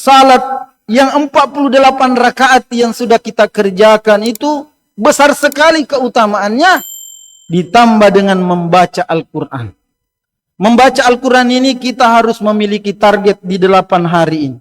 salat yang 48 rakaat yang sudah kita kerjakan itu besar sekali keutamaannya, ditambah dengan membaca Al-Quran. Membaca Al-Quran ini kita harus memiliki target di 8 hari ini.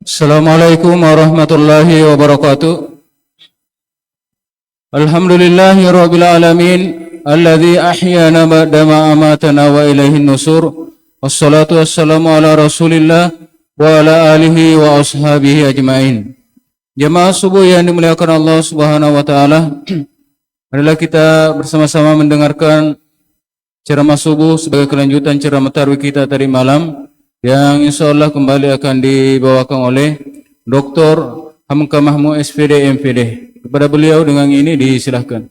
Assalamualaikum warahmatullahi wabarakatuh. Alhamdulillahi rabbil alamin alladzi ahyana ba'da ma amatana wa ilaihin nusur. Wassalatu wassalamu ala Rasulillah wa ala alihi wa ashabihi ajmain. Jamaah subuh yang dimuliakan Allah Subhanahu wa taala, marilah kita bersama-sama mendengarkan ceramah subuh sebagai kelanjutan ceramah tarawih kita tadi malam, yang insyaallah kembali akan dibawakan oleh Dr. Hamka Mahmud SPD MPD. Kepada beliau dengan ini disilahkan.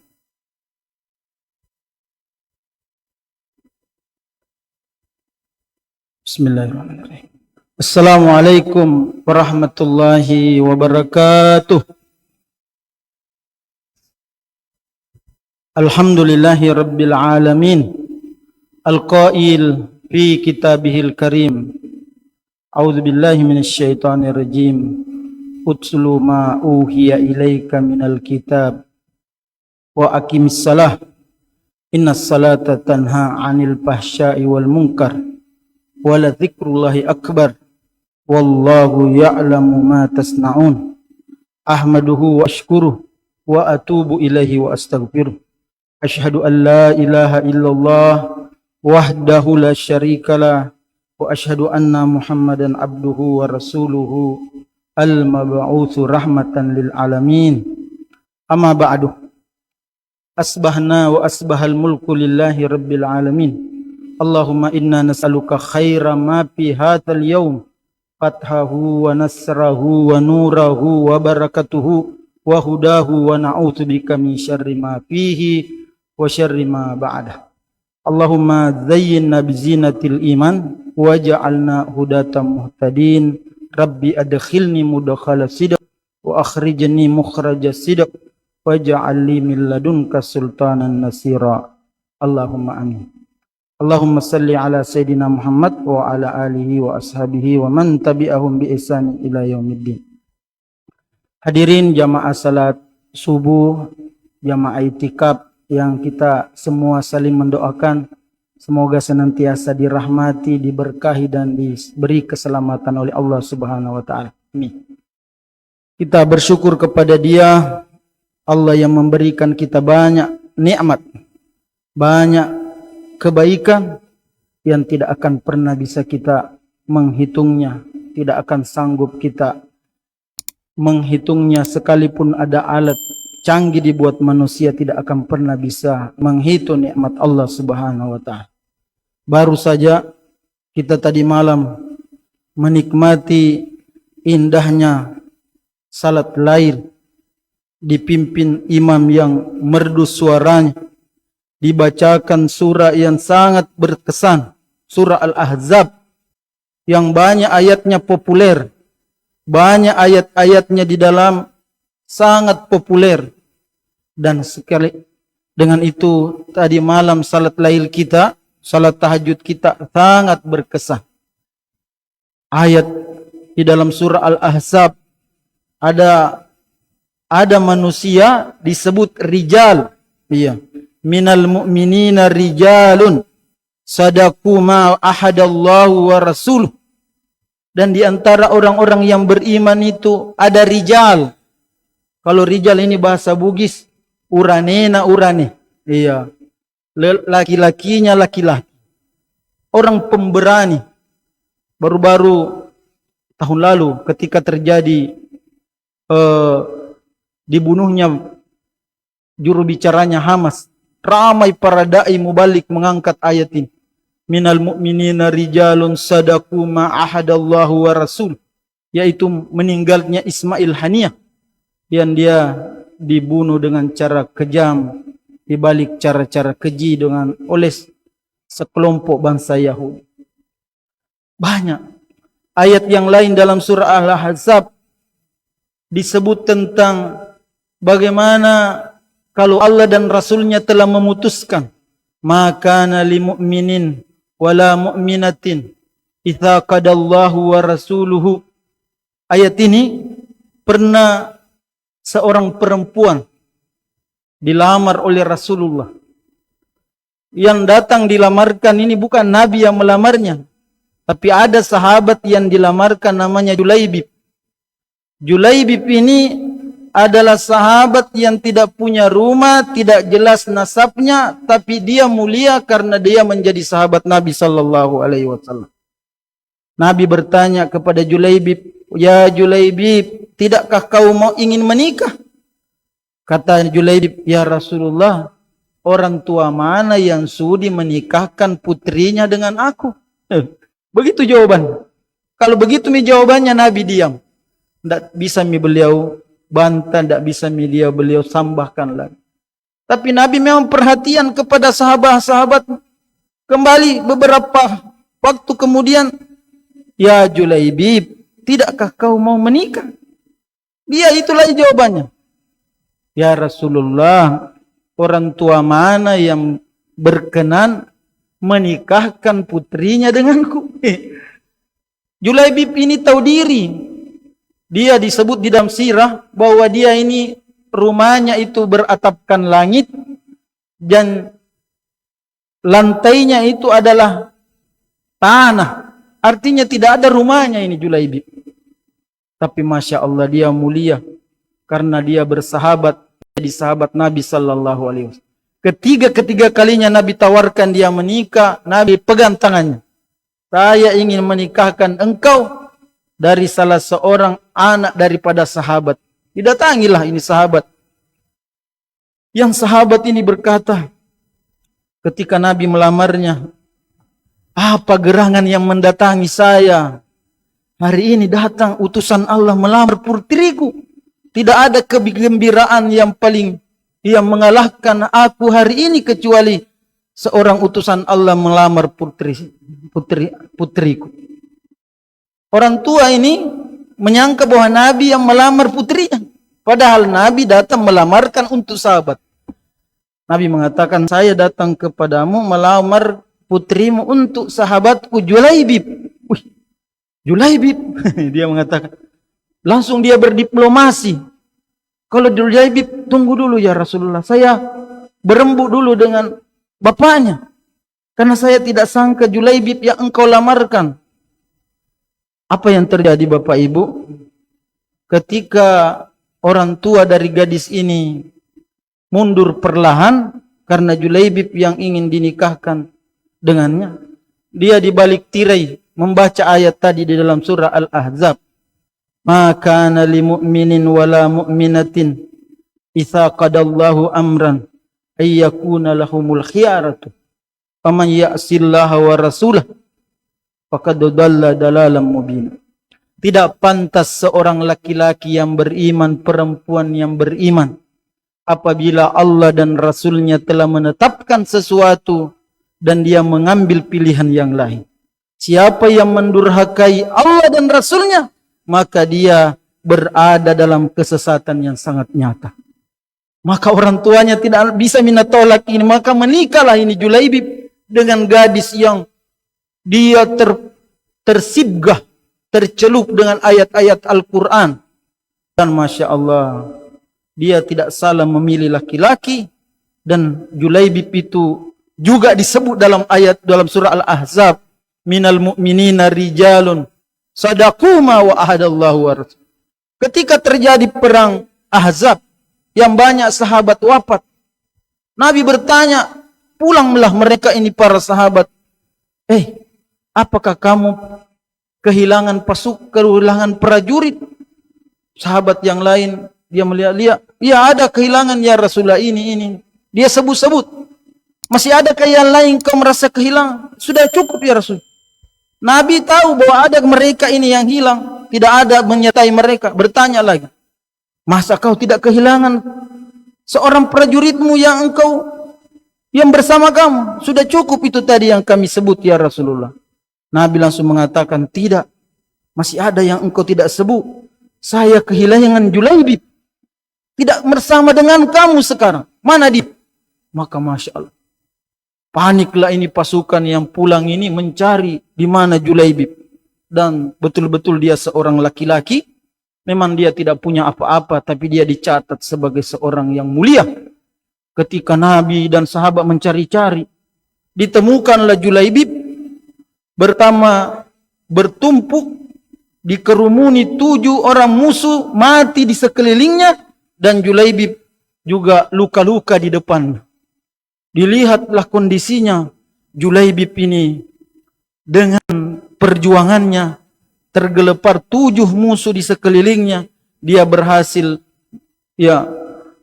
Bismillahirrahmanirrahim. Assalamualaikum warahmatullahi wabarakatuh. Alhamdulillahi rabbil alamin. Al-qail fi kitabihil karim. A'udzu billahi minasyaitonir rajim. Utlu ma uhiya ilaika minal kitab wa aqimis salah. Innas salata tanha 'anil fahsya'i wal munkar. Wa la dzikrullahi akbar. Wallahu ya'lamu ma tasna'un. Ahmaduhu wa ashkuruh wa atubu ilaihi wa astaghfiruh. Asyhadu an la ilaha illallah wahdahu la syarikalah. Wa ashhadu anna Muhammadan abduhu wa rasuluhu al-mab'utsu rahmatan lil alamin. Amma ba'du. Asbahna wa asbahal mulku lillahi rabbil alamin. Allahumma inna nas'aluka khaira ma fi hadzal yawm, fathahu wa nasrahu wa nurahu wa barakatuhu wa hudahu, wa na'udzu bika min syarri ma fihi wa syarri ma ba'dah. Allahumma zayyinna bizinatil iman waj'alna hudatan muhtadin. Rabbi adkhilni mudkhala sidq wa akhrijni mukhraja sidq waj'al li min ladunka sultanan nasira. Allahumma amin. Allahumma salli ala sayyidina Muhammad wa ala alihi wa ashabihi wa man tabi'ahum bi ihsan ila yaumiddin. Hadirin jamaah salat subuh, jamaah itikaf yang kita semua saling mendoakan semoga senantiasa dirahmati, diberkahi dan diberi keselamatan oleh Allah Subhanahu wa taala. Amin. Kita bersyukur kepada Dia, Allah yang memberikan kita banyak nikmat, banyak kebaikan yang tidak akan pernah bisa kita menghitungnya, tidak akan sanggup kita menghitungnya, sekalipun ada alat canggih dibuat manusia tidak akan pernah bisa menghitung nikmat Allah Subhanahu wa taala. Baru saja kita tadi malam menikmati indahnya salat lail dipimpin imam yang merdu suaranya, dibacakan surah yang sangat berkesan, surah Al-Ahzab yang banyak ayatnya populer, banyak ayat-ayatnya di dalam sangat populer. Dan sekali dengan itu tadi malam salat lail kita, salat tahajud kita sangat berkesan. Ayat di dalam surah Al-Ahzab ada manusia disebut rijal. Iya. Minal mu'minina rijalun sadaqu ma ahadallahu wa rasuluh. Dan di antara orang-orang yang beriman itu ada rijal. Kalau rijal ini bahasa Bugis, uranena urane. Iya. Laki-lakinya laki-laki. Orang pemberani. Baru-baru tahun lalu ketika terjadi dibunuhnya juru bicaranya Hamas, ramai para dai mubalik mengangkat ayat ini. Minal mu'minina rijalun sadaqu ma ahadallahu wa rasul, yaitu meninggalnya Ismail Haniyah yang dia dibunuh dengan cara kejam, dibalik cara-cara keji oleh sekelompok bangsa Yahudi. Banyak ayat yang lain dalam surah Al-Ahzab disebut tentang bagaimana kalau Allah dan Rasulnya telah memutuskan, maka li mu'minin wala mu'minatin idza qadallahu wa rasuluhu. Ayat ini pernah seorang perempuan dilamar oleh Rasulullah. Yang datang dilamarkan ini bukan Nabi yang melamarnya, tapi ada sahabat yang dilamarkan namanya Julaibib. Julaibib ini adalah sahabat yang tidak punya rumah, tidak jelas nasabnya, tapi dia mulia karena dia menjadi sahabat Nabi sallallahu alaihi wasallam. Nabi bertanya kepada Julaibib, "Ya Julaibib, tidakkah kau ingin menikah?" Kata Julaibib, "Ya Rasulullah, orang tua mana yang sudi menikahkan putrinya dengan aku?" Begitu jawaban. Kalau begitu jawabannya, Nabi diam. Tidak bisa beliau bantah, tidak bisa beliau sambahkan lagi. Tapi Nabi memang perhatian kepada sahabat-sahabat. Kembali beberapa waktu kemudian, "Ya Julaibib, tidakkah kau mau menikah?" Dia itulah jawabannya. "Ya Rasulullah, orang tua mana yang berkenan menikahkan putrinya denganku?" Julaibib ini tahu diri. Dia disebut di dalam sirah bahwa dia ini rumahnya itu beratapkan langit dan lantainya itu adalah tanah. Artinya tidak ada rumahnya ini Julaibib. Tapi Masya Allah dia mulia karena dia bersahabat, jadi sahabat Nabi sallallahu alaihi wasallam. Ketiga kalinya Nabi tawarkan dia menikah, Nabi pegang tangannya. "Saya ingin menikahkan engkau dari salah seorang anak daripada sahabat." Didatangilah ini sahabat. Yang sahabat ini berkata, ketika Nabi melamarnya, "Apa gerangan yang mendatangi saya? Hari ini datang utusan Allah melamar putriku. Tidak ada kegembiraan yang mengalahkan aku hari ini kecuali seorang utusan Allah melamar putriku." Orang tua ini menyangka bahwa Nabi yang melamar putrinya. Padahal Nabi datang melamarkan untuk sahabat. Nabi mengatakan, "Saya datang kepadamu melamar putrimu untuk sahabatku Julaibib." Wih, Julaibib. Dia mengatakan. Langsung dia berdiplomasi. "Kalau Julaibib, tunggu dulu ya Rasulullah. Saya berembuk dulu dengan bapaknya. Karena saya tidak sangka Julaibib yang engkau lamarkan." Apa yang terjadi Bapak Ibu? Ketika orang tua dari gadis ini mundur perlahan karena Julaibib yang ingin dinikahkan dengannya, dia di balik tirai membaca ayat tadi di dalam surah Al-Ahzab. "Ma kana li mu'minin wala mu'minatin idza qadallahu amran ay yakuna lahumul khiyaratu faman ya'sillaha wa rasulah faqad dhalla dalalan mubina." Tidak pantas seorang laki-laki yang beriman, perempuan yang beriman, apabila Allah dan Rasulnya telah menetapkan sesuatu dan dia mengambil pilihan yang lain. Siapa yang mendurhakai Allah dan Rasulnya, maka dia berada dalam kesesatan yang sangat nyata. Maka orang tuanya tidak bisa minatolak ini, maka menikahlah ini Julaibib dengan gadis yang dia tersibgah, tercelup dengan ayat-ayat Al-Quran. Dan Masya Allah, dia tidak salah memilih laki-laki. Dan Julaibib itu juga disebut dalam ayat dalam surah Al-Ahzab, "Minal mu'minina rijalun sadaqu ma wa ahadallahu wa rasul." Ketika terjadi perang Ahzab yang banyak sahabat wafat, Nabi bertanya, pulanglah mereka ini para sahabat, apakah kamu kehilangan kehilangan prajurit? Sahabat yang lain dia melihat-lihat, ya ada kehilangan ya Rasulullah ini. Dia sebut-sebut, masih ada yang lain kau merasa kehilangan? Sudah cukup ya Rasul. Nabi tahu bahwa ada mereka ini yang hilang, tidak ada menyertai mereka. Bertanya lagi, masa kau tidak kehilangan seorang prajuritmu yang bersama kamu? Sudah cukup itu tadi yang kami sebut ya Rasulullah. Nabi langsung mengatakan, tidak, masih ada yang engkau tidak sebut. saya kehilangan Julaibib. Tidak bersama dengan kamu sekarang. Mana dia? Maka Masya Allah, paniklah ini pasukan yang pulang ini mencari di mana Julaibib. Dan betul-betul dia seorang laki-laki. Memang dia tidak punya apa-apa, tapi dia dicatat sebagai seorang yang mulia. Ketika Nabi dan sahabat mencari-cari, ditemukanlah Julaibib bertumpuk, dikerumuni 7 orang musuh mati di sekelilingnya, dan Julaibib juga luka-luka di depan. Dilihatlah kondisinya Julaibib ini dengan perjuangannya, tergelepar 7 musuh di sekelilingnya, dia berhasil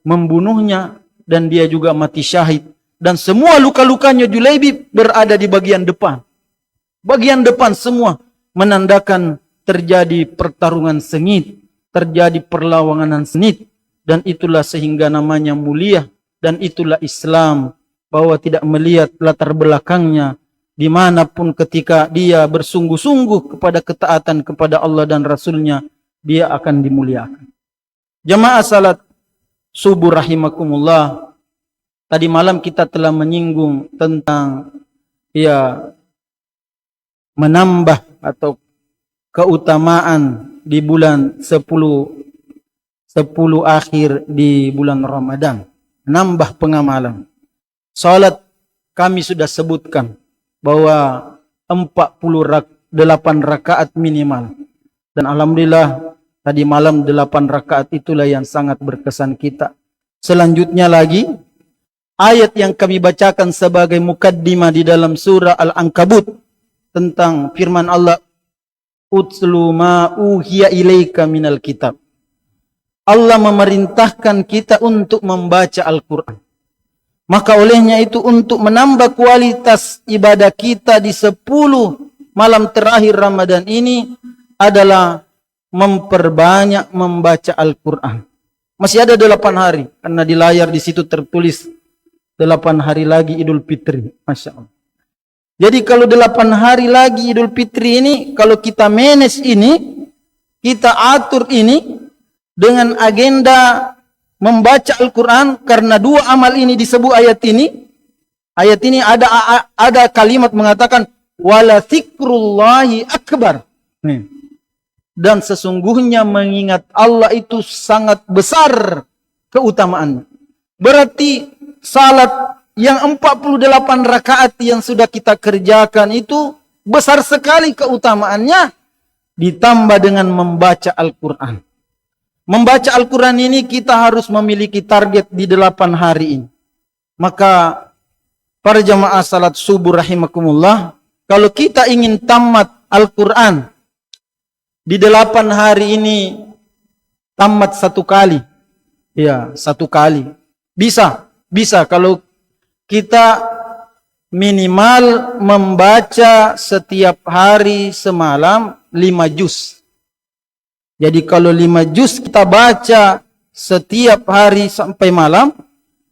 membunuhnya, dan dia juga mati syahid. Dan semua luka-lukanya Julaibib berada di bagian depan. Bagian depan semua menandakan terjadi pertarungan sengit, terjadi perlawanan sengit, dan itulah sehingga namanya mulia, dan itulah Islam, bahwa tidak melihat latar belakangnya, dimanapun ketika dia bersungguh-sungguh kepada ketaatan kepada Allah dan Rasulnya, dia akan dimuliakan. Jamaah salat subuh rahimakumullah, tadi malam kita telah menyinggung tentang menambah atau keutamaan di bulan 10 akhir di bulan Ramadan, nambah pengamalan. Salat kami sudah sebutkan bahwa 48 rakaat minimal. Dan alhamdulillah tadi malam 8 rakaat itulah yang sangat berkesan kita. Selanjutnya lagi ayat yang kami bacakan sebagai mukaddimah di dalam surah Al-Ankabut tentang firman Allah, Utslu ma uhiya ilaika minal kitab. Allah memerintahkan kita untuk membaca Al-Quran. Maka olehnya itu untuk menambah kualitas ibadah kita di 10 malam terakhir Ramadan ini adalah memperbanyak membaca Al-Quran. Masih ada 8 hari. Karena di layar di situ tertulis 8 hari lagi Idul Fitri. Masya Allah. Jadi kalau 8 hari lagi Idul Fitri ini, kalau kita manage ini, kita atur ini dengan agenda membaca Al-Quran, karena 2 amal ini disebut ayat ini. Ayat ini ada kalimat mengatakan wala dzikrullahi akbar. Dan sesungguhnya mengingat Allah itu sangat besar keutamaannya. Berarti salat yang 48 rakaat yang sudah kita kerjakan itu besar sekali keutamaannya, ditambah dengan membaca Al-Quran. Membaca Al-Quran ini kita harus memiliki target di 8 hari ini. Maka para jamaah salat subuh rahimakumullah, kalau kita ingin tamat Al-Quran di 8 hari ini, tamat 1 kali. Ya, 1 kali. Bisa kalau kita minimal membaca setiap hari semalam 5 juz. Jadi kalau 5 juz kita baca setiap hari sampai malam,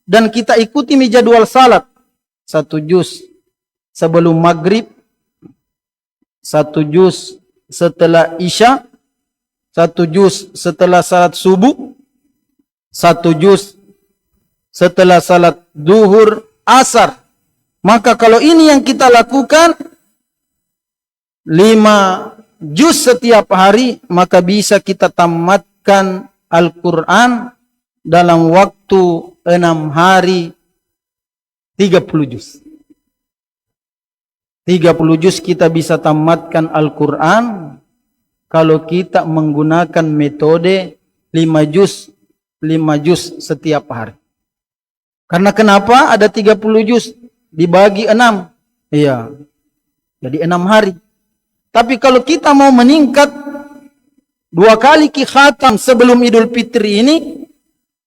dan kita ikuti jadwal salat. 1 juz sebelum maghrib, 1 juz setelah isya, 1 juz setelah salat subuh, 1 juz setelah salat duhur, asar. Maka kalau ini yang kita lakukan 5 juz setiap hari, maka bisa kita tamatkan Al-Quran dalam waktu 6 hari 30 juz. 30 juz kita bisa tamatkan Al-Quran kalau kita menggunakan metode 5 juz setiap hari. Karena kenapa ada 30 juz dibagi 6? Iya. Jadi 6 hari. Tapi kalau kita mau meningkat 2 kali khatam sebelum Idul Fitri ini,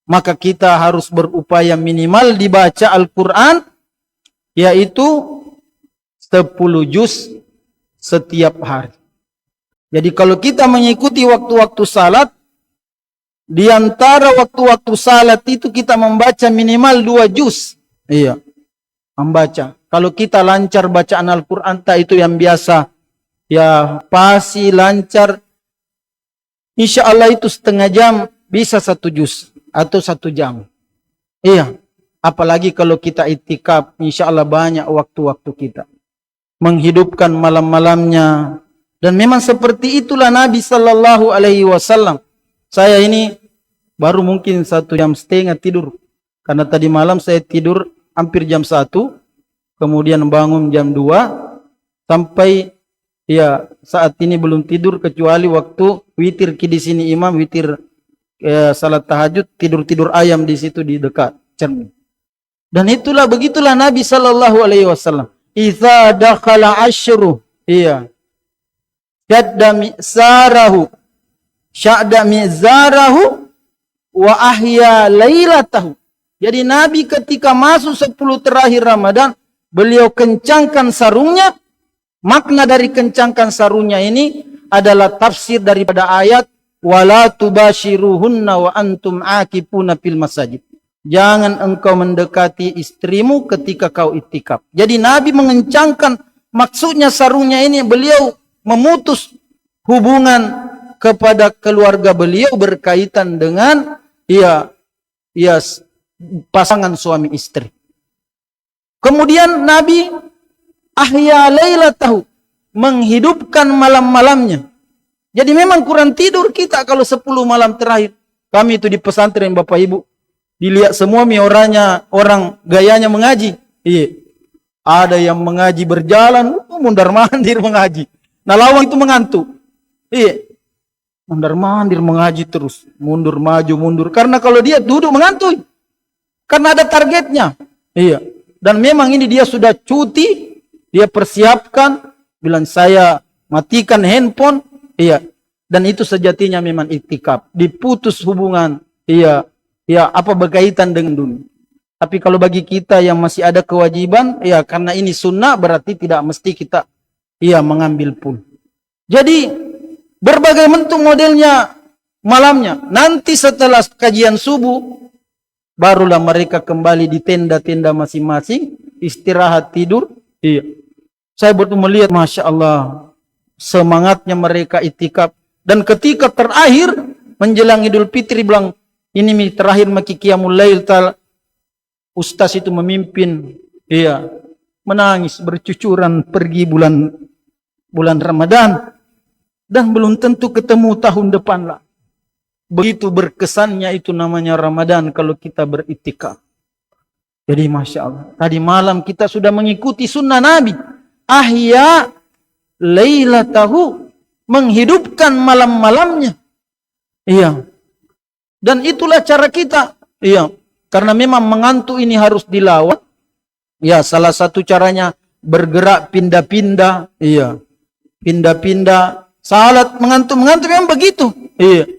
maka kita harus berupaya minimal dibaca Al-Quran, yaitu 10 juz setiap hari. Jadi kalau kita mengikuti waktu-waktu salat, di antara waktu-waktu salat itu kita membaca minimal 2 juz. Iya, membaca. Kalau kita lancar bacaan Al-Quran, itu yang biasa. Ya pasti lancar, insya Allah itu setengah jam bisa 1 juz atau 1 jam. Iya, apalagi kalau kita itikaf, insya Allah banyak waktu-waktu kita menghidupkan malam-malamnya. Dan memang seperti itulah Nabi Sallallahu Alaihi Wasallam. Saya ini baru mungkin 1,5 jam tidur, karena tadi malam saya tidur hampir jam 1, kemudian bangun jam 2, sampai ya saat ini belum tidur kecuali waktu witir di sini imam witir salat tahajud, tidur ayam di situ di dekat cermin. Dan begitulah Nabi Sallallahu Alaihi Wasallam. Idza dakhala asyru, iya, sya'da mi'zarahu wa ahya lailatahu. Jadi Nabi ketika masuk 10 terakhir Ramadan, beliau kencangkan sarungnya. Makna dari kencangkan sarungnya ini adalah tafsir daripada ayat wala tubashiruhunna wa antum akifuna fil masajid. Jangan engkau mendekati istrimu ketika kau iktikaf. Jadi Nabi mengencangkan, maksudnya sarungnya ini beliau memutus hubungan kepada keluarga beliau berkaitan dengan pasangan suami istri. Kemudian Nabi ahya lailatahu, menghidupkan malam-malamnya. Jadi memang kurang tidur kita kalau 10 malam terakhir. Kami itu di pesantren Bapak Ibu, dilihat semua orang gayanya mengaji. Iya. Ada yang mengaji berjalan, mundar-mandir mengaji. Nah lawang itu mengantuk. Iya. Mundar-mandir mengaji terus. Mundur, maju, mundur. Karena kalau dia duduk mengantuk. Karena ada targetnya. Iya. Dan memang ini dia sudah cuti. Dia persiapkan. Bilang saya matikan handphone. Iya. Dan itu sejatinya memang iktikaf. Diputus hubungan. Iya. Ya apa berkaitan dengan dunia. Tapi kalau bagi kita yang masih ada kewajiban. Ya karena ini sunnah berarti tidak mesti kita mengambil pun. Jadi berbagai bentuk modelnya malamnya. Nanti setelah kajian subuh, barulah mereka kembali di tenda-tenda masing-masing, istirahat tidur. Iya. Saya baru melihat, Masya Allah, semangatnya mereka iktikaf. Dan ketika terakhir menjelang Idul Fitri bilang, ini terakhir maki qiyamul lail, ustaz itu memimpin, iya, menangis bercucuran pergi bulan Ramadan. Dan belum tentu ketemu tahun depan lah. Begitu berkesannya itu namanya Ramadan kalau kita beriktikaf. Jadi Masya Allah. Tadi malam kita sudah mengikuti sunnah Nabi. Ahya lailatahu, menghidupkan malam-malamnya. Iya. Dan itulah cara kita. Iya. Karena memang mengantuk ini harus dilawan. Ya, salah satu caranya bergerak pindah-pindah. Iya. Pindah-pindah. Salat mengantuk memang begitu. Iya.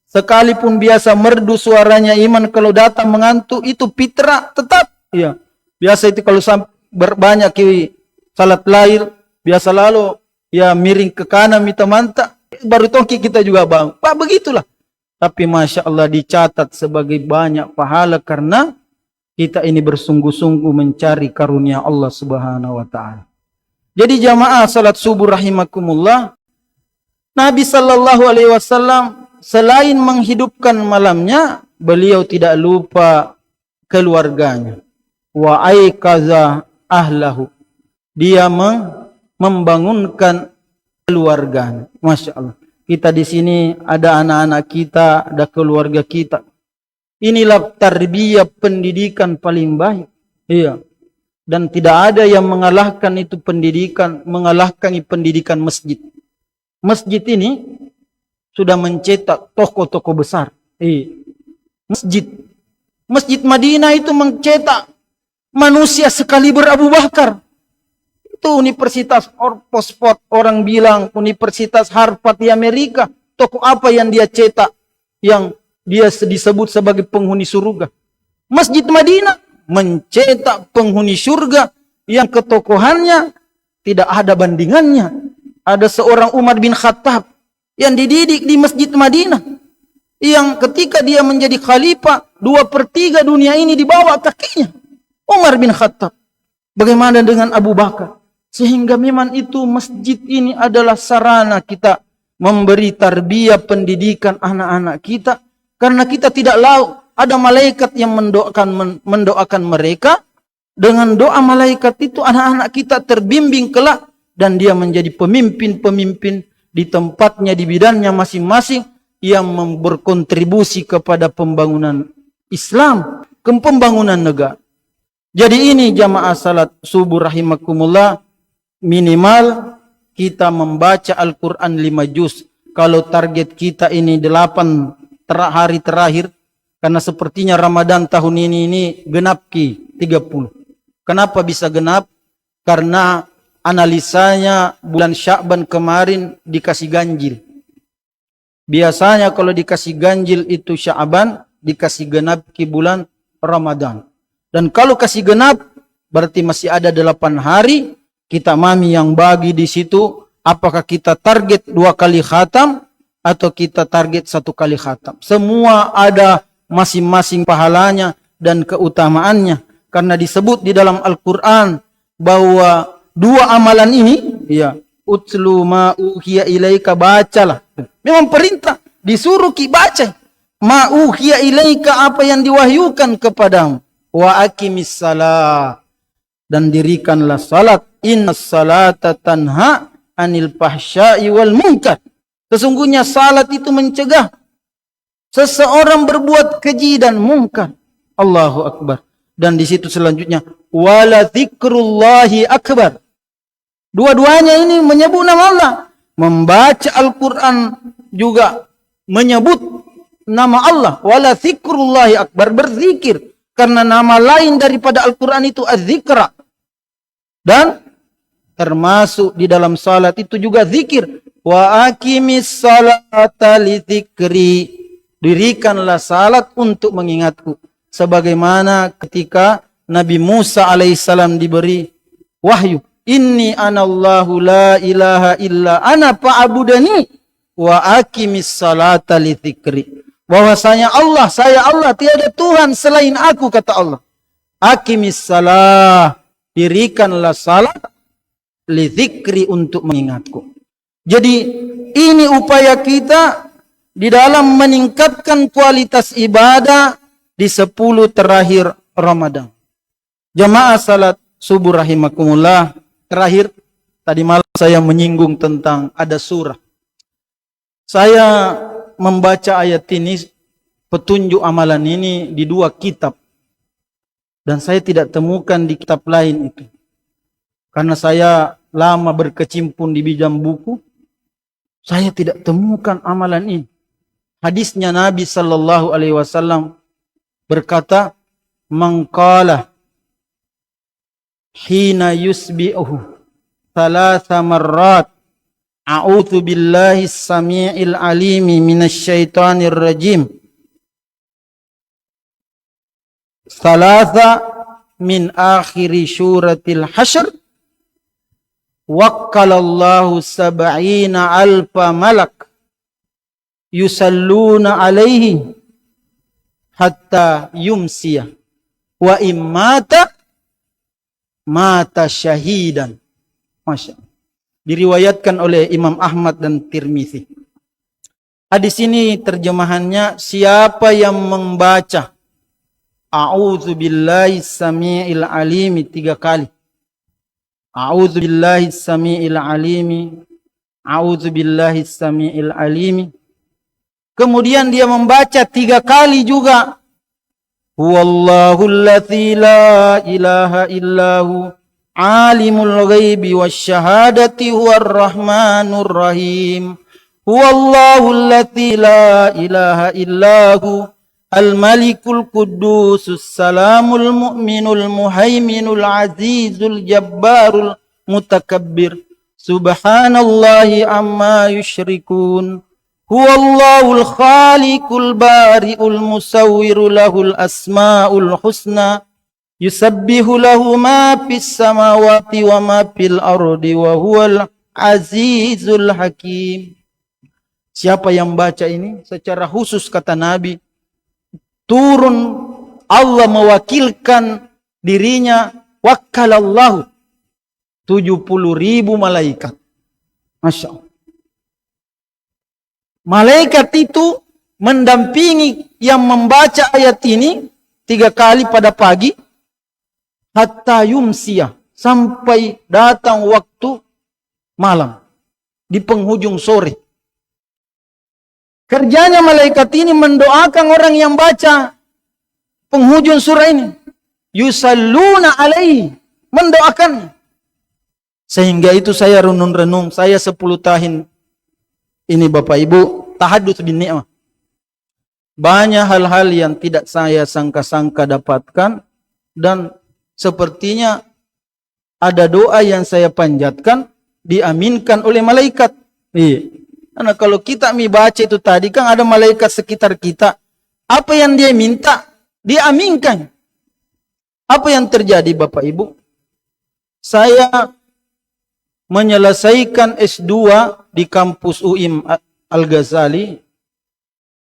Sekalipun biasa merdu suaranya iman, kalau datang mengantuk itu fitrah tetap. Iya. Biasa itu kalau banyak salat lail, biasa lalu ya miring ke kanan minta mantap, baru toki kita juga bangun. Pak begitulah. Tapi Masya Allah dicatat sebagai banyak pahala karena kita ini bersungguh-sungguh mencari karunia Allah Subhanahu wa taala. Jadi jamaah salat subuh rahimakumullah, Nabi Sallallahu Alaihi Wasallam selain menghidupkan malamnya, beliau tidak lupa keluarganya. Wa aikaza ahlahu, dia membangunkan keluarganya. Masya Allah. Kita di sini ada anak-anak kita, ada keluarga kita. Inilah tarbiyah pendidikan paling baik. Iya. Dan tidak ada yang mengalahkan itu mengalahkan pendidikan masjid. Masjid ini sudah mencetak tokoh-tokoh besar. Masjid Madinah itu mencetak manusia sekaliber Abu Bakar. Itu Universitas Oxford, orang bilang Universitas Harvard di Amerika. Tokoh apa yang dia cetak, yang dia disebut sebagai penghuni surga? Masjid Madinah mencetak penghuni surga yang ketokohannya tidak ada bandingannya. Ada seorang Umar bin Khattab yang dididik di Masjid Madinah, yang ketika dia menjadi khalifah 2/3 dunia ini di bawah kakinya Umar bin Khattab. Bagaimana dengan Abu Bakar? Sehingga memang itu masjid ini adalah sarana kita memberi tarbiyah pendidikan anak-anak kita, karena kita tidak tahu ada malaikat yang mendoakan mereka. Dengan doa malaikat itu anak-anak kita terbimbing kelak dan dia menjadi pemimpin-pemimpin di tempatnya, di bidangnya masing-masing yang berkontribusi kepada pembangunan Islam, ke pembangunan negara. Jadi ini jamaah salat subuh rahimakumullah, minimal kita membaca Al-Quran 5 juz. Kalau target kita ini 8 hari terakhir, karena sepertinya Ramadan tahun ini genap 30. Kenapa bisa genap? Karena analisanya bulan Sya'ban kemarin dikasih ganjil. Biasanya kalau dikasih ganjil itu Sya'ban, dikasih genap ke bulan Ramadan. Dan kalau kasih genap, berarti masih ada 8 hari. Kita mami yang bagi di situ, apakah kita target 2 kali khatam atau kita target 1 kali khatam. Semua ada masing-masing pahalanya dan keutamaannya. Karena disebut di dalam Al-Quran bahwa 2 amalan ini, ya, utlu ma uhiya ilaika, bacalah. Memang perintah, disuruh ki baca. Ma uhiya ilaika, apa yang diwahyukan kepadamu. Wa aqimis salat, dan dirikanlah salat. Innas salata tanha anil fahsya'i wal munkar. Sesungguhnya salat itu mencegah seseorang berbuat keji dan mungkar. Allahu Akbar. Dan di situ selanjutnya wala dzikrullahi akbar. Dua-duanya ini menyebut nama Allah. Membaca Al-Quran juga menyebut nama Allah. Wala dzikrullahi akbar, berzikir. Karena nama lain daripada Al-Quran itu az-zikra. Dan termasuk di dalam salat itu juga zikir. Wa aqimis salata li dzikri. Dirikanlah salat untuk mengingatku. Sebagaimana ketika Nabi Musa alaihissalam diberi wahyu. Inni anallahu la ilaha illa ana fa'budani wa aqimis salata li dzikri. Bahwasanya Allah, saya Allah, tiada Tuhan selain aku, kata Allah. Aqimis salah, dirikanlah salat li dzikri, untuk mengingatku. Jadi ini upaya kita di dalam meningkatkan kualitas ibadah di 10 terakhir Ramadan. Jamaah salat subuh rahimakumullah, terakhir tadi malam saya menyinggung tentang ada surah. Saya membaca ayat ini, petunjuk amalan ini di 2 kitab. Dan saya tidak temukan di kitab lain itu. Karena saya lama berkecimpung di bidang buku, saya tidak temukan amalan ini. Hadisnya Nabi sallallahu alaihi wasallam berkata, "Man qala hina yusbi'uhu 3 marrat a'udzu billahi as-sami'il 'alimi minasyaitonir rajim. 3 min akhiri suratil Hasyr. Wakkalallahu 70,000 malak yusalluna alaihi hatta yumsiyah wa immata mata syahidan." Masya Allah. Diriwayatkan oleh Imam Ahmad dan Tirmizi. Hadis ini terjemahannya, siapa yang membaca A'udzu billahi samiil alimi 3 kali. A'udzu billahi samiil alimi. A'udzu billahi samiil alimi. Kemudian dia membaca 3 kali juga. Huwallahul ladzi la ilaha illahu alimul ghaibi wasyahadati huwar rahmanur rahim. Huwallahul ladzi la ilaha illahu al-malikul qudusus salamul mu'minul muhaiminul azizul jabbarul mutakabbir. Subhanallahi amma yusyrikun. Huwallahul khaliqul bari'ul musawwiru lahul asma'ul husna. Yusabbihu lahu ma fis samawati wa ma fil ardi wa huwal azizul hakim. Siapa yang baca ini secara khusus, kata Nabi, turun Allah mewakilkan dirinya, wakkalallahu 70.000 malaikat. Masya Allah. Malaikat itu mendampingi yang membaca ayat ini 3 kali pada pagi hatta yumsiyah, sampai datang waktu malam di penghujung sore. Kerjanya malaikat ini mendoakan orang yang baca penghujung surah ini. Yusalluna alaihi, mendoakan. Sehingga itu saya renung-renung, saya 10 tahun ini Bapak Ibu tahadduts bin ni'mah. Banyak hal-hal yang tidak saya sangka-sangka dapatkan, dan sepertinya ada doa yang saya panjatkan diaminkan oleh malaikat. Iya. Karena kalau kita baca itu tadi kan ada malaikat sekitar kita. Apa yang dia minta diaminkan. Apa yang terjadi Bapak Ibu? Saya menyelesaikan S2 di kampus UIM Al-Ghazali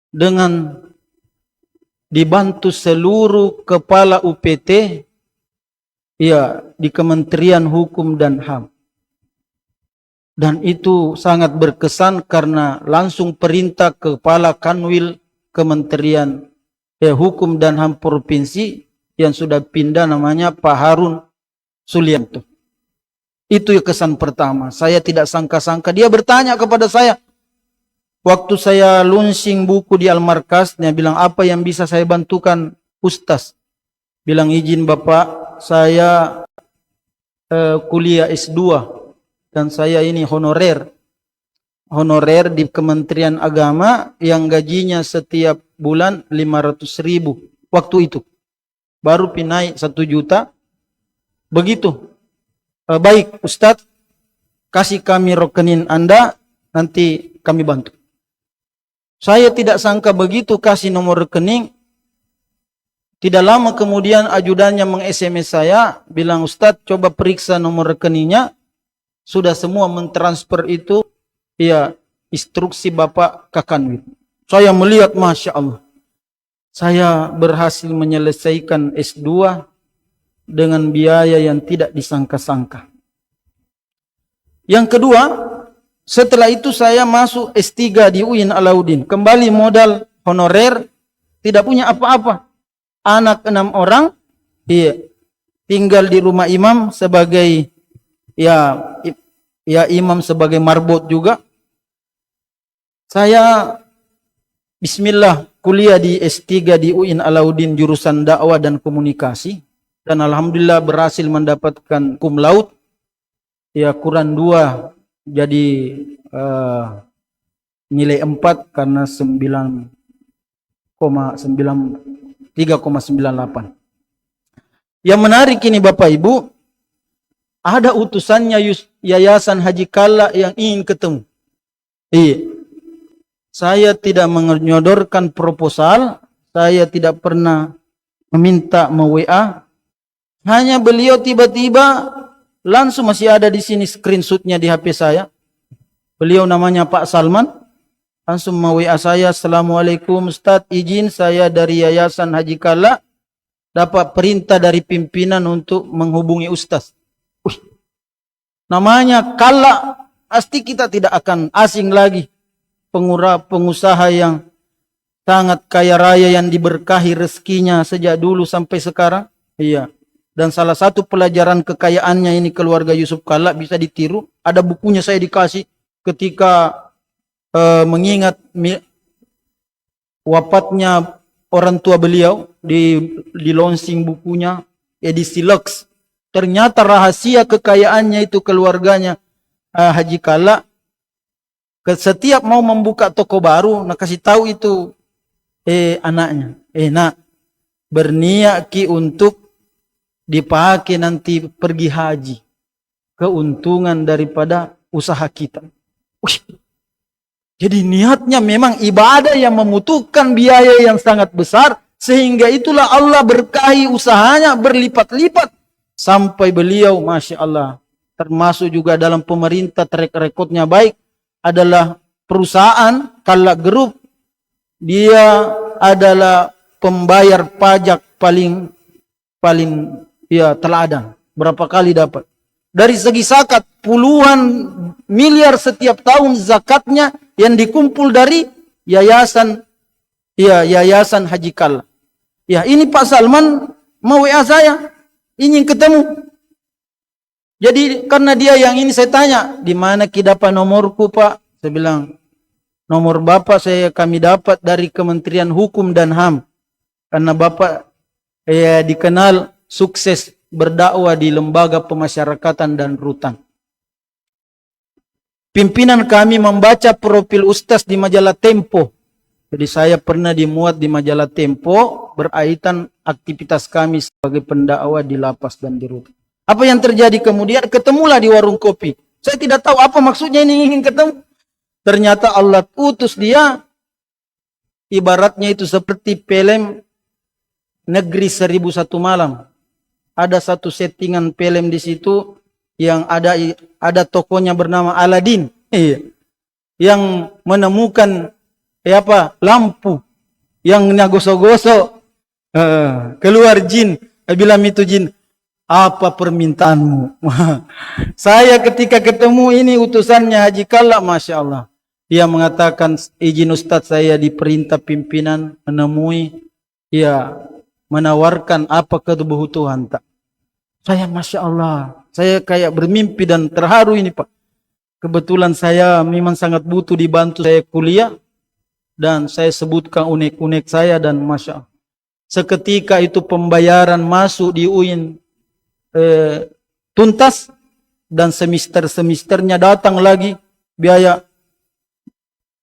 dengan dibantu seluruh kepala UPT ya di Kementerian Hukum dan HAM. Dan itu sangat berkesan karena langsung perintah kepala Kanwil Kementerian Hukum dan HAM Provinsi yang sudah pindah, namanya Pak Harun Sulianto. Itu kesan pertama. Saya tidak sangka-sangka. Dia bertanya kepada saya. Waktu saya launching buku di Al-Markas, dia bilang, apa yang bisa saya bantukan Ustaz? Bilang, izin Bapak, saya kuliah S2. Dan saya ini honorer. Honorer di Kementerian Agama yang gajinya setiap bulan 500.000. Waktu itu. Baru naik 1 juta. Begitu. Baik Ustadz, kasih kami rekening Anda, nanti kami bantu. Saya tidak sangka begitu kasih nomor rekening. Tidak lama kemudian ajudannya meng-SMS saya, bilang Ustadz coba periksa nomor rekeningnya. Sudah semua mentransfer itu, ya instruksi Bapak Kakanwil. Saya melihat Masya Allah. Saya berhasil menyelesaikan S2 dengan biaya yang tidak disangka-sangka. Yang kedua, setelah itu saya masuk S3 di UIN Alauddin. Kembali modal honorer, tidak punya apa-apa. Anak 6 orang, iya, tinggal di rumah imam sebagai ya imam sebagai marbot juga. Saya bismillah kuliah di S3 di UIN Alauddin jurusan dakwah dan komunikasi. Dan alhamdulillah berhasil mendapatkan cum laude. Ya Quran 2 jadi nilai 4 karena 3,98. Yang menarik ini Bapak Ibu, ada utusannya Yayasan Haji Kalla yang ingin ketemu. Iya. Saya tidak menyodorkan proposal, saya tidak pernah meminta WA. Hanya beliau tiba-tiba langsung, masih ada di sini screenshotnya di HP saya. Beliau namanya Pak Salman. Langsung WA saya, Assalamualaikum Ustaz, izin saya dari Yayasan Haji Kalla dapat perintah dari pimpinan untuk menghubungi Ustaz. Namanya Kalla, pasti kita tidak akan asing lagi. Pengusaha yang sangat kaya raya yang diberkahi rezekinya sejak dulu sampai sekarang. Iya. Dan salah satu pelajaran kekayaannya ini keluarga Yusuf Kalla bisa ditiru. Ada bukunya saya dikasih ketika mengingat wafatnya orang tua beliau, di launching bukunya edisi Lux. Ternyata rahasia kekayaannya itu keluarganya Haji Kalla. Setiap mau membuka toko baru, nak kasih tahu itu anaknya, nak berniat ki untuk dipakai nanti pergi haji, keuntungan daripada usaha kita. Jadi niatnya memang ibadah yang membutuhkan biaya yang sangat besar, sehingga itulah Allah berkahi usahanya berlipat-lipat sampai beliau Masya Allah termasuk juga dalam pemerintah, track recordnya baik, adalah perusahaan Kalla Group. Dia adalah pembayar pajak paling ya teladan. Berapa kali dapat. Dari segi zakat, puluhan miliar setiap tahun zakatnya yang dikumpul dari yayasan Haji Kalla. Ya, ini Pak Salman mau WA saya, ingin ketemu. Jadi karena dia yang ini saya tanya, di mana dapat nomorku Pak? Saya bilang, nomor Bapak kami dapat dari Kementerian Hukum dan HAM. Karena Bapak dikenal sukses berdakwah di lembaga pemasyarakatan dan rutan. Pimpinan kami membaca profil Ustaz di majalah Tempo. Jadi saya pernah dimuat di majalah Tempo berkaitan aktivitas kami sebagai pendakwah di lapas dan di rutan. Apa yang terjadi kemudian? Ketemulah di warung kopi. Saya tidak tahu apa maksudnya ini ingin ketemu. Ternyata Allah utus dia, ibaratnya itu seperti film Negeri 1001 Malam. Ada satu settingan film di situ yang ada tokohnya bernama Aladin, yang menemukan lampu yang gosok-gosok, keluar jin. Bilang itu jin, apa permintaanmu? Saya ketika ketemu ini utusannya Haji Kalla, Masya Allah. Dia mengatakan, izin Ustadz, saya diperintah pimpinan menemui, menawarkan apa kebutuhan tak. Saya Masya Allah, saya kayak bermimpi dan terharu ini Pak. Kebetulan saya memang sangat butuh dibantu saya kuliah, dan saya sebutkan unek-unek saya, dan Masya Allah. Seketika itu pembayaran masuk di UIN tuntas, dan semester-semesternya datang lagi biaya,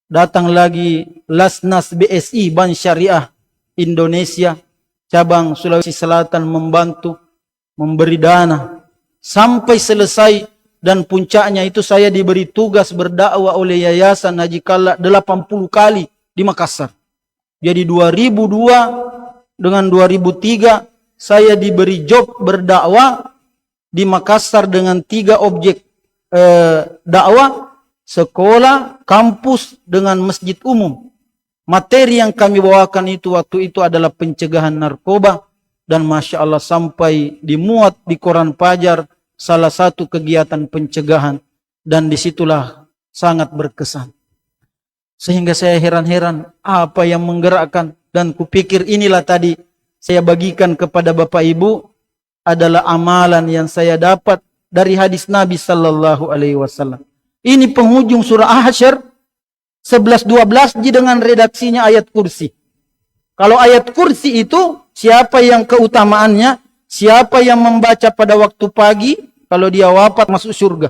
datang lagi Lasnas BSI Bank Syariah Indonesia cabang Sulawesi Selatan membantu memberi dana sampai selesai, dan puncaknya itu saya diberi tugas berdakwah oleh Yayasan Haji Kalla 80 kali di Makassar. Jadi 2002 dengan 2003 saya diberi job berdakwah di Makassar dengan 3 objek dakwah, sekolah, kampus, dengan masjid umum. Materi yang kami bawakan itu waktu itu adalah pencegahan narkoba, dan Masya Allah sampai dimuat di koran Fajar salah satu kegiatan pencegahan, dan disitulah sangat berkesan. Sehingga saya heran-heran apa yang menggerakkan, dan kupikir inilah tadi saya bagikan kepada Bapak Ibu adalah amalan yang saya dapat dari hadis Nabi Sallallahu Alaihi Wasallam. Ini penghujung surah Hasyr 11-12 dengan redaksinya ayat kursi. Kalau ayat kursi itu siapa yang keutamaannya, siapa yang membaca pada waktu pagi, kalau dia wafat masuk surga.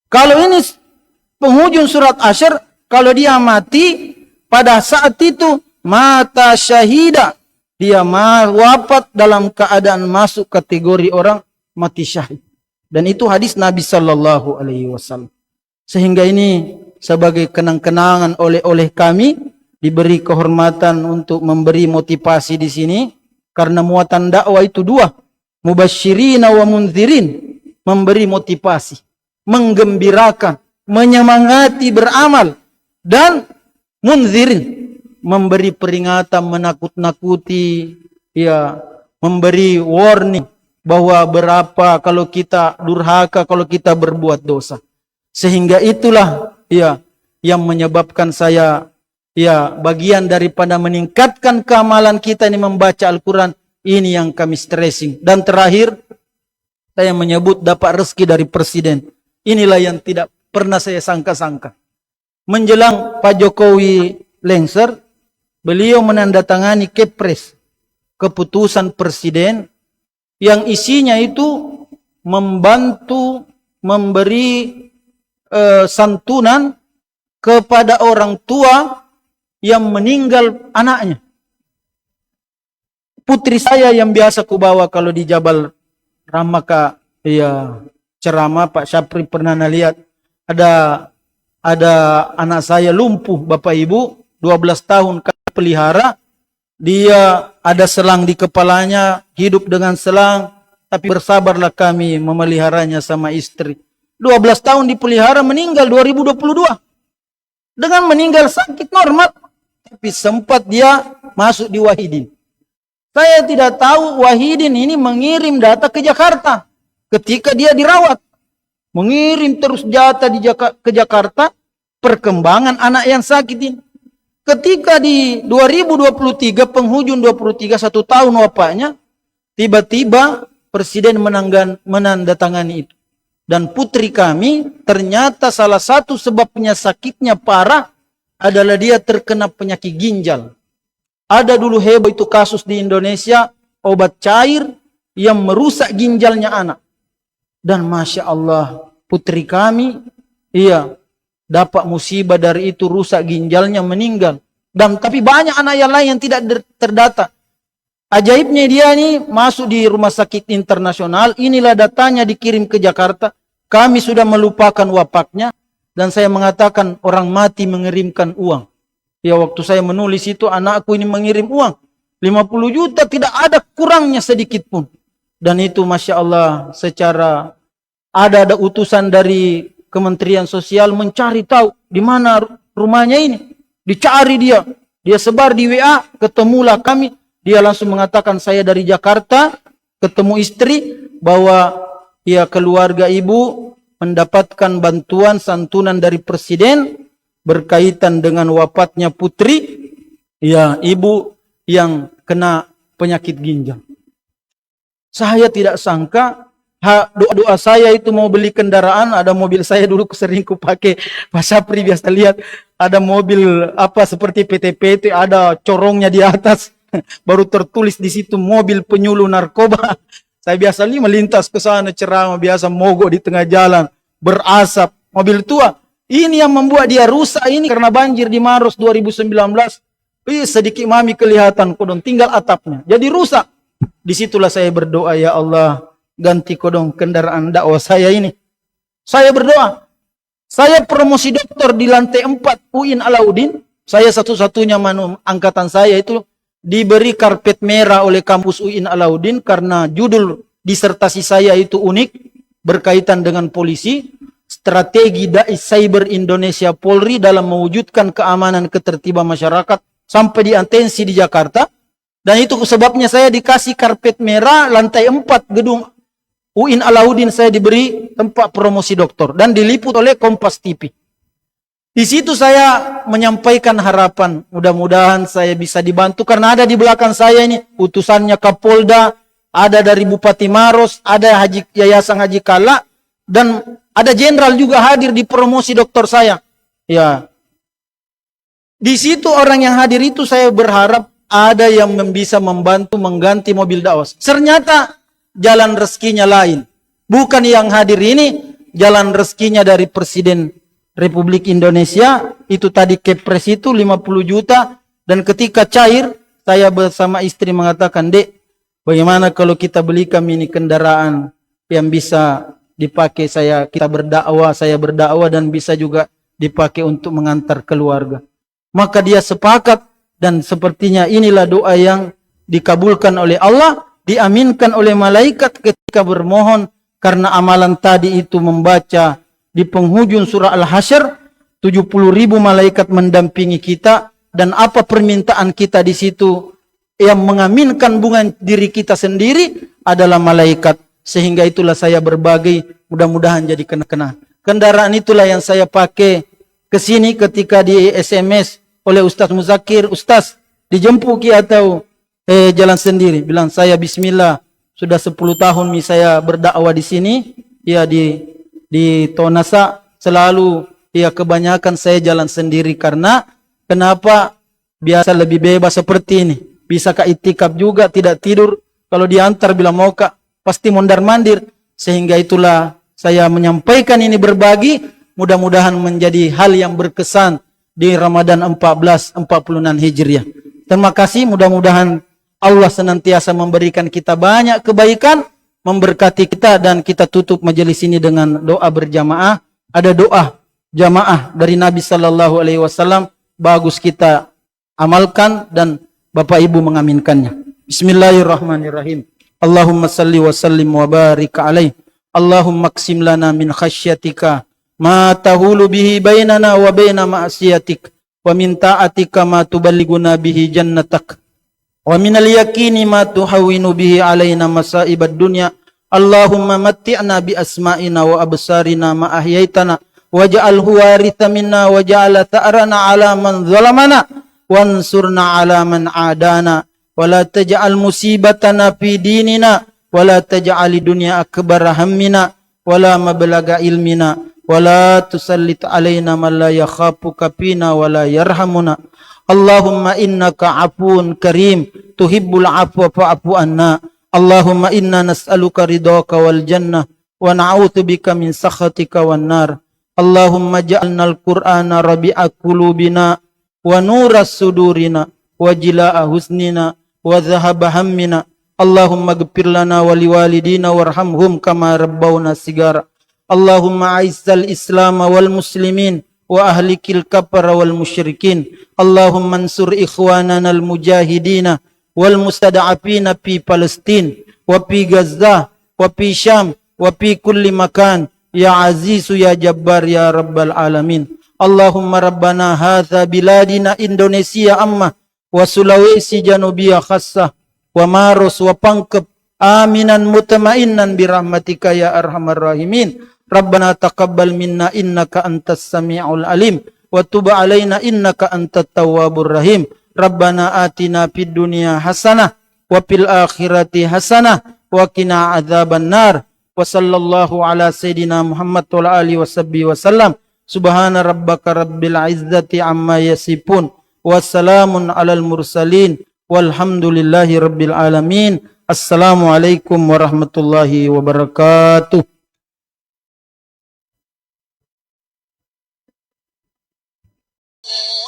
Kalau ini penghujung surat Hasyr, kalau dia mati pada saat itu mata syahida, dia wafat dalam keadaan masuk kategori orang mati syahid. Dan itu hadis Nabi Sallallahu Alaihi Wasallam. Sehingga ini sebagai kenang-kenangan oleh kami diberi kehormatan untuk memberi motivasi di sini, karena muatan dakwah itu 2, mubasyirina wa mundzirin, memberi motivasi, menggembirakan, menyemangati beramal, dan mundzirin, memberi peringatan, menakut-nakuti, memberi warning bahwa berapa kalau kita durhaka, kalau kita berbuat dosa. Sehingga itulah yang menyebabkan saya bagian daripada meningkatkan keamalan kita ini membaca Al-Quran, ini yang kami stressing. Dan terakhir saya menyebut dapat rezeki dari presiden. Inilah yang tidak pernah saya sangka-sangka. Menjelang Pak Jokowi lengser, beliau menandatangani Kepres, keputusan presiden, yang isinya itu membantu memberi santunan kepada orang tua yang meninggal anaknya. Putri saya yang biasa kubawa kalau di Jabal Ramaka ceramah, Pak Syapri pernah lihat, ada anak saya lumpuh Bapak Ibu, 12 tahun kami pelihara, dia ada selang di kepalanya, hidup dengan selang, tapi bersabarlah kami memeliharanya sama istri. 12 tahun dipelihara, meninggal 2022. Dengan meninggal sakit normal, tapi sempat dia masuk di Wahidin. Saya tidak tahu Wahidin ini mengirim data ke Jakarta ketika dia dirawat. mengirim terus jatah ke Jakarta, perkembangan anak yang sakit ini. Ketika di 2023, penghujung 23, 1 tahun wafatnya, tiba-tiba Presiden menandatangani itu. Dan putri kami ternyata salah satu sebabnya sakitnya parah adalah dia terkena penyakit ginjal. Ada dulu heboh itu kasus di Indonesia, obat cair yang merusak ginjalnya anak. Dan Masya Allah, putri kami, dapat musibah dari itu, rusak ginjalnya, meninggal. Dan tapi banyak anak yang lain yang tidak terdata. Ajaibnya dia ini masuk di rumah sakit internasional, inilah datanya dikirim ke Jakarta. Kami sudah melupakan wafatnya, dan saya mengatakan orang mati mengirimkan uang. Ya, waktu saya menulis itu, anakku ini mengirim uang 50 juta, tidak ada kurangnya sedikit pun. Dan itu Masya Allah, secara ada utusan dari Kementerian Sosial mencari tahu di mana rumahnya ini. Dicari dia sebar di WA, ketemulah kami. Dia langsung mengatakan, saya dari Jakarta, ketemu istri, bahwa keluarga ibu mendapatkan bantuan santunan dari Presiden berkaitan dengan wafatnya putri, ibu yang kena penyakit ginjal. Saya tidak sangka, doa saya itu mau beli kendaraan, ada mobil saya dulu sering kupakai, Pak Sapri biasa lihat, ada mobil seperti PT-PT, ada corongnya di atas, baru tertulis di situ mobil penyuluh narkoba. Saya biasa melintas ke sana ceramah, biasa mogok di tengah jalan, berasap, mobil tua. Ini yang membuat dia rusak ini karena banjir di Maros 2019. Sedikit mami kelihatan kodong, tinggal atapnya. Jadi rusak. Disitulah saya berdoa, ya Allah, ganti kodong kendaraan dakwah saya ini. Saya berdoa. Saya promosi doktor di lantai 4 UIN Alauddin. Saya satu-satunya angkatan saya itu diberi karpet merah oleh kampus UIN Alauddin karena judul disertasi saya itu unik, berkaitan dengan polisi, strategi Dai Cyber Indonesia Polri dalam mewujudkan keamanan ketertiban masyarakat sampai di atensi di Jakarta. Dan itu sebabnya saya dikasih karpet merah lantai 4 gedung UIN Alauddin, saya diberi tempat promosi doktor dan diliput oleh Kompas TV. Di situ saya menyampaikan harapan, mudah-mudahan saya bisa dibantu karena ada di belakang saya ini utusannya Kapolda, ada dari Bupati Maros, ada Yayasan Haji Kala, dan ada jenderal juga hadir di promosi doktor saya. Ya. Di situ orang yang hadir itu saya berharap ada yang bisa membantu mengganti mobil dakwah. Ternyata jalan rezekinya lain. Bukan yang hadir ini, jalan rezekinya dari Presiden Republik Indonesia, itu tadi kepres itu 50 juta, dan ketika cair, saya bersama istri mengatakan, Dek, bagaimana kalau kita beli kami ini kendaraan yang bisa dipakai kita berdakwah, saya berdakwah, dan bisa juga dipakai untuk mengantar keluarga. Maka dia sepakat, dan sepertinya inilah doa yang dikabulkan oleh Allah, diaminkan oleh malaikat ketika bermohon, karena amalan tadi itu membaca di penghujung surah Al-Hasyr, 70.000 malaikat mendampingi kita, dan apa permintaan kita di situ yang mengaminkan bukan diri kita sendiri adalah malaikat. Sehingga itulah saya berbagi, mudah-mudahan jadi kena-kena. Kendaraan itulah yang saya pakai ke sini ketika di SMS oleh Ustaz Muzakir, Ustaz dijemput atau jalan sendiri. Bilang saya bismillah, sudah 10 tahun saya berdakwah di sini, ya di Tonasa selalu kebanyakan saya jalan sendiri karena kenapa biasa lebih bebas seperti ini. Bisa ke itikaf juga, tidak tidur. Kalau diantar bilang mau kak, pasti mondar-mandir. Sehingga itulah saya menyampaikan ini berbagi. Mudah-mudahan menjadi hal yang berkesan di Ramadan 1446 Hijriah. Terima kasih, mudah-mudahan Allah senantiasa memberikan kita banyak kebaikan, memberkati kita, dan kita tutup majelis ini dengan doa berjamaah. Ada doa jamaah dari Nabi sallallahu alaihi wasallam, bagus kita amalkan dan Bapak Ibu mengaminkannya. Bismillahirrahmanirrahim. Allahumma salli wa sallim wa barik alaih. Allahumma qsim lana min khasyatika ma tahulu bihi bainana wa baina ma'siyatik, wa min ta'atika ma tuballighuna bihi jannatak, wa minal yaqini ma tuhawwinu bihi alaina masaibad dunya, Allahumma matti'na bi asma'ina wa absarina ma ahyaitana waj'alhu waritha minna waj'al tha'rana 'ala man zalamana wansurna 'ala man 'adana wa la taj'al musibatana fi dinina wa la taj'al dunya akbar hammina wa la mablagha ilmina wa la tusallit 'alaina man la yakhafuka fina wa la yarhamuna. Allahumma innaka 'afuwun karim tuhibbul 'afwa fa'fu anna. Allahumma inna nas'aluka ridhaka wal jannah wa na'udzu bika min sakhatika wan nar. Allahumma ja'alna al-Qur'ana rabi'a qulubina wa nura sudurina wa jila'a husnina wa dhahaba hammina. Allahumma ighfir lana wa liwalidina warhamhum kama rabbawna sigara. Allahumma a'izzal Islam wal muslimin wa ahlikil kafara wal musyrikin. Allahumma ansur ikhwanana al mujahidina wal mustada'afina fi Palestin wa fi Gaza wa fi Syam wa fi kulli makan ya azizu ya jabbar ya rabbal alamin. Allahumma rabbana hadza biladina Indonesia amma wa Sulawesi Janubiyah khassah wa Maros wa Pangkep aminan mutmainnan birahmatika ya arhamar rahimin. Rabbana taqabbal minna innaka antas sami'ul alim wa tub alaina innaka antat tawwabur rahim. Rabbana atina fid dunya hasanah wa fil akhirati hasanah wa qina adzaban nar. Wa sallallahu ala sayidina Muhammad wa ala alihi washabbihi wasallam. Subhana rabbaka rabbil izzati amma yasifun wa salamun alal mursalin walhamdulillahi rabbil alamin. Assalamualaikum warahmatullahi wabarakatuh. Yeah.